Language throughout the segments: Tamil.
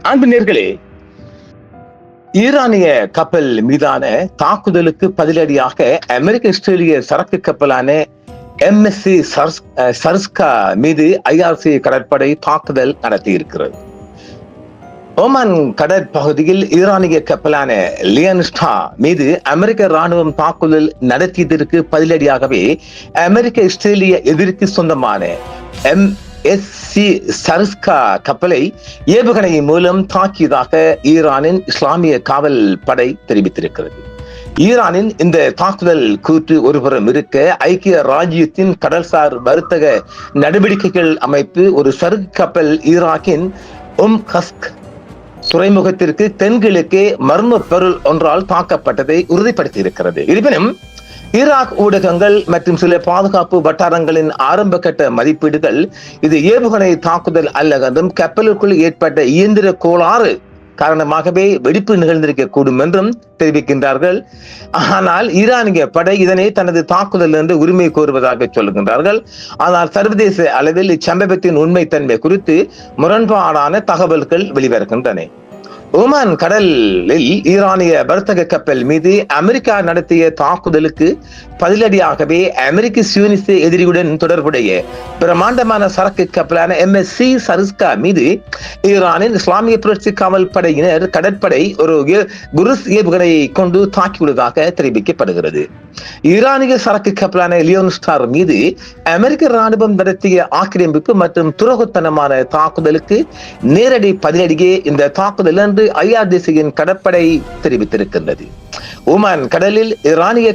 அன்பு நேயர்களே, ஈரானிய கப்பல் மீதான தாக்குதலுக்கு பதிலடியாக அமெரிக்க இஸ்ரேலிய சரக்கு கப்பலான MSC சர்ஸ்கா மீது IRC கடற்படை தாக்குதல் நடத்தியிருக்கிறது. ஓமான் கடற்பகுதியில் ஈரானிய கப்பலான லியன்ஸ்டா மீது அமெரிக்க ராணுவம் தாக்குதல் நடத்தியதற்கு பதிலடியாகவே அமெரிக்க இஸ்ரேலிய எதிர்க்கு சொந்தமான MSC சர்ஸ்கா கப்பலை ஏவுகணை மூலம் தாக்கியதாக ஈரானின் இஸ்லாமிய காவல் படை தெரிவித்திருக்கிறது. ஈரானின் இந்த தாக்குதல் கூற்று ஒருபுறம் இருக்க, ஐக்கிய ராஜ்யத்தின் கடல்சார் வர்த்தக நடவடிக்கைகள் அமைப்பு ஒரு சரக்கு கப்பல் ஈராக்கின் கஸ்க் துறைமுகத்திற்கு தென்கிழக்கே மர்ம பொருள் ஒன்றால் தாக்கப்பட்டதை உறுதிப்படுத்தியிருக்கிறது. இருப்பினும் ஈராக் ஊடகங்கள் மற்றும் சில பாதுகாப்பு வட்டாரங்களின் ஆரம்ப கட்ட மதிப்பீடுகள் இது ஏவுகணை தாக்குதல் அல்ல என்றும், கப்பலுக்குள் ஏற்பட்ட இயந்திர கோளாறு காரணமாகவே வெடிப்பு நிகழ்ந்திருக்க கூடும் என்றும் தெரிவிக்கின்றார்கள். ஆனால் ஈரானிய படை இதனை தனது தாக்குதல் என்று உரிமை கோருவதாக சொல்லுகின்றார்கள். ஆனால் சர்வதேச அளவில் இச்சம்பவத்தின் உண்மைத்தன்மை குறித்து முரண்பாடான தகவல்கள் வெளிவருகின்றன. ஓமான் கடலில் ஈரானிய வர்த்தக கப்பல் மீது அமெரிக்கா நடத்திய தாக்குதலுக்கு பதிலடியாகவே அமெரிக்க சியோனிச எதிரியுடன் தொடர்புடைய பிரமாண்டமான சரக்கு கப்பலான MSC சர்ஸ்கா மீது ஈரானின் இஸ்லாமிய புரட்சி காவல் படையினர் கடற்படை ஒரு குருஸ் ஏவுகணையை கொண்டு தாக்கியுள்ளதாக தெரிவிக்கப்படுகிறது. ஈரானிய சரக்கு கப்பலான லியோன் ஸ்டார் மீது அமெரிக்க ராணுவம் நடத்திய ஆக்கிரமிப்பு மற்றும் துரோகத்தனமான தாக்குதலுக்கு நேரடி பதிலடியே இந்த தாக்குதல் என்று IRGCயின் கடற்படை தெரிவித்திருக்கின்றது. ஓமான் கடலில் ஈரானிய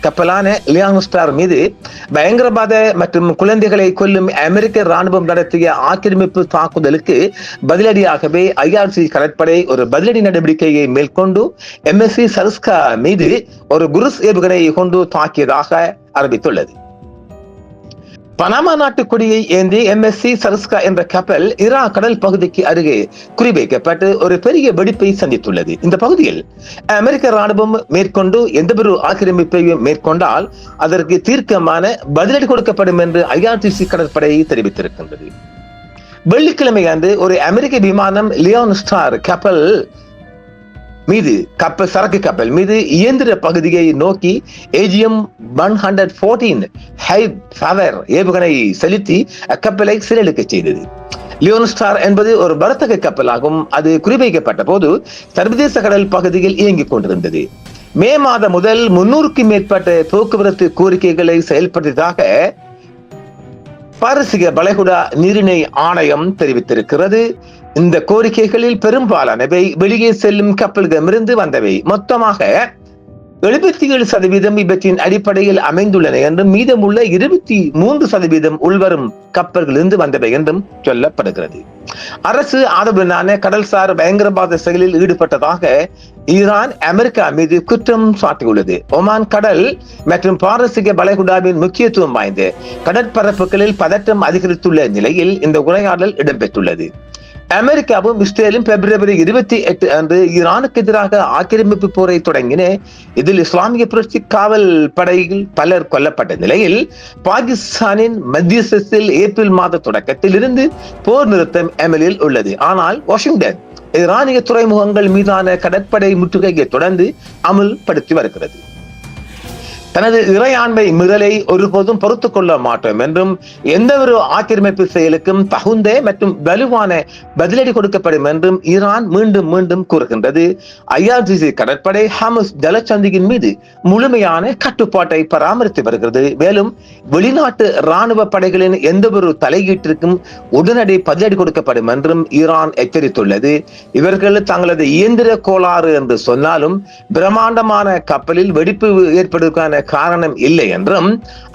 கப்பலான லியோன் ஸ்டார் மீது பயங்கரவாத மற்றும் குழந்தைகளை கொல்லும் அமெரிக்க ராணுவம் நடத்திய ஆக்கிரமிப்பு தாக்குதலுக்கு பதிலடியாகவே IRC கடற்படை ஒரு பதிலடி நடவடிக்கையை மேற்கொண்டு MSC சர்ஸ்கா மீது ஒரு குருஸ் ஏவுகணையை கொண்டு தாக்கியதாக அறிவித்துள்ளது. பனாமா நாட்டு கொடியை ஏந்தி MSC சர்ஸ்கா என்ற கப்பல் ஈராக் கடல் பகுதிக்கு அருகே குறிவைக்கப்பட்டு ஒரு பெரிய வெடிப்பை சந்தித்துள்ளது. இந்த பகுதியில் அமெரிக்க ராணுவம் மேற்கொண்டு எந்தவொரு ஆக்கிரமிப்பையும் மேற்கொண்டால் அதற்கு தீர்க்கமான பதிலடி கொடுக்கப்படும் என்று IRGC கடற்படை தெரிவித்திருக்கின்றது. வெள்ளிக்கிழமை அன்று ஒரு அமெரிக்க விமானம் லியோன் ஸ்டார் சரக்கு கப்பல் மீது இயந்திர பகுதியை நோக்கி AGM-114 ஏவுகணை செலுத்தி அக்கப்பலை சீரழிக்க செய்தது. லியோன் ஸ்டார் என்பது ஒரு வர்த்தக கப்பலாகும். அது குறிவைக்கப்பட்ட போது சர்வதேச கடல் பகுதியில் இயங்கிக் கொண்டிருந்தது. மே மாதம் முதல் 300க்கும் மேற்பட்ட போக்குவரத்து கோரிக்கைகளை செயல்படுத்தியதாக பாரசீக வளைகுடா நீரிணை ஆணையம் தெரிவித்திருக்கிறது. இந்த கோரிக்கைகளில் பெரும்பாலானவை வெளியே செல்லும் கப்பல்களிடமிருந்து வந்தவை. மொத்தமாக 77% இவற்றின் அடிப்படையில் அமைந்துள்ளன என்றும், மீதமுள்ள 23% உள்வரும் கப்பல்களிலிருந்து வந்தவை என்றும் சொல்லப்படுகிறது. அரசு ஆதரவுடனான கடல்சார் பயங்கரவாத செயலில் ஈடுபட்டதாக ஈரான் அமெரிக்கா மீது குற்றம் சாட்டியுள்ளது. ஒமான் கடல் மற்றும் பாரசீக வளைகுடாவின் முக்கியத்துவம் வாய்ந்த கடற்பரப்புகளில் பதற்றம் அதிகரித்துள்ள நிலையில் இந்த உரையாடல் இடம்பெற்றுள்ளது. அமெரிக்காவும் இஸ்ரேலும் February 28 அன்று ஈரானுக்கு எதிராக ஆக்கிரமிப்பு போரை தொடங்கின. இதில் இஸ்லாமிய புரட்சி காவல் படையில் பலர் கொல்லப்பட்ட நிலையில் பாகிஸ்தானின் மத்தியஸ்தத்தில் ஏப்ரல் மாத தொடக்கத்தில் இருந்து போர் நிறுத்தம் அமலில் உள்ளது. ஆனால் வாஷிங்டன் ஈரானிய துறைமுகங்கள் மீதான கடற்படை முற்றுகையை தொடர்ந்து அமல்படுத்தி வருகிறது. தனது இறையாண்மை மீறலை ஒருபோதும் பொறுத்துக் கொள்ள மாட்டோம் என்றும், எந்த ஒரு ஆக்கிரமிப்பு செயலுக்கும் தகுந்த மற்றும் வலுவான பதிலடி கொடுக்கப்படும் என்றும் ஈரான் மீண்டும் மீண்டும் கூறுகின்றது. IRGC கடற்படை ஹாமஸ் ஜலசந்தியின் மீது முழுமையான கட்டுப்பாட்டை பராமரித்து வருகிறது. மேலும் வெளிநாட்டு ராணுவ படைகளின் எந்த ஒரு தலையீட்டிற்கும் உடனடி பதிலடி கொடுக்கப்படும் என்றும் ஈரான் எச்சரித்துள்ளது. இவர்கள் தங்களது இயந்திர கோளாறு என்று சொன்னாலும் பிரம்மாண்டமான கப்பலில் வெடிப்பு ஏற்படுவதற்கான காரணம் இல்லை என்றும்,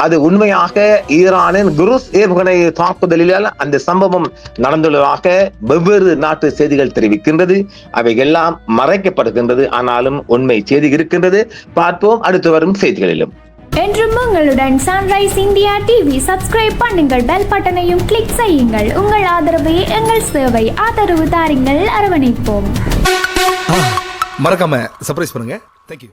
அது உண்மையாக ஈரானின் குருஸ் ஏவுகணை தாக்குதலில் அந்த சம்பவம் நடந்துள்ளதாக வெவ்வேறு நாட்டு செய்திகள் தெரிவிக்கின்றது. அவை எல்லாம் மறைக்கப்படுகின்றது. ஆனாலும் உண்மை செய்தி இருக்கின்றது. பார்ப்போம் அடுத்து வரும் செய்திகளிலும். என்றும் உங்களுடன் சன்ரைஸ் இந்தியா டிவி சப்ஸ்கிரைப் பண்ணுங்கள், பெல் பட்டனையும் கிளிக் செய்யுங்கள். உங்கள் ஆதரவே எங்கள் சேவை. ஆதரவு தாருங்கள், அரவணைப்போம். மறக்காம சர்ப்ரைஸ் பண்ணுங்க. தேங்க்யூ.